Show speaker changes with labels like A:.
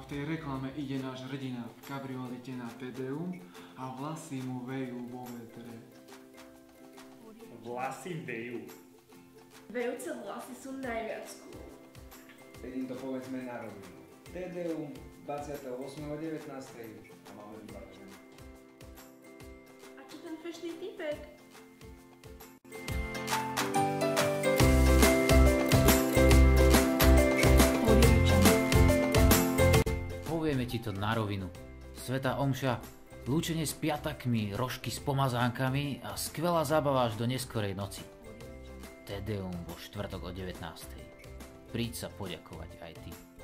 A: v tej reklame ide náš hrdina v kabriolete na Tedeum a vlasy mu vejú vo vetre.
B: Vlasy vejú.
C: Vejúce vlasy sú najviac cool.
D: Keď im to povedzme na rovinu. Tedeum 28.19. a máme vybavené.
C: A čo ten fešný typek?
E: Povieme ti to na rovinu. Svätá omša, lúčenie s piatakmi, rožky s pomazánkami a skvelá zábava až do neskorej noci. Tedeum vo štvrtok o 19. Príď sa poďakovať aj ty.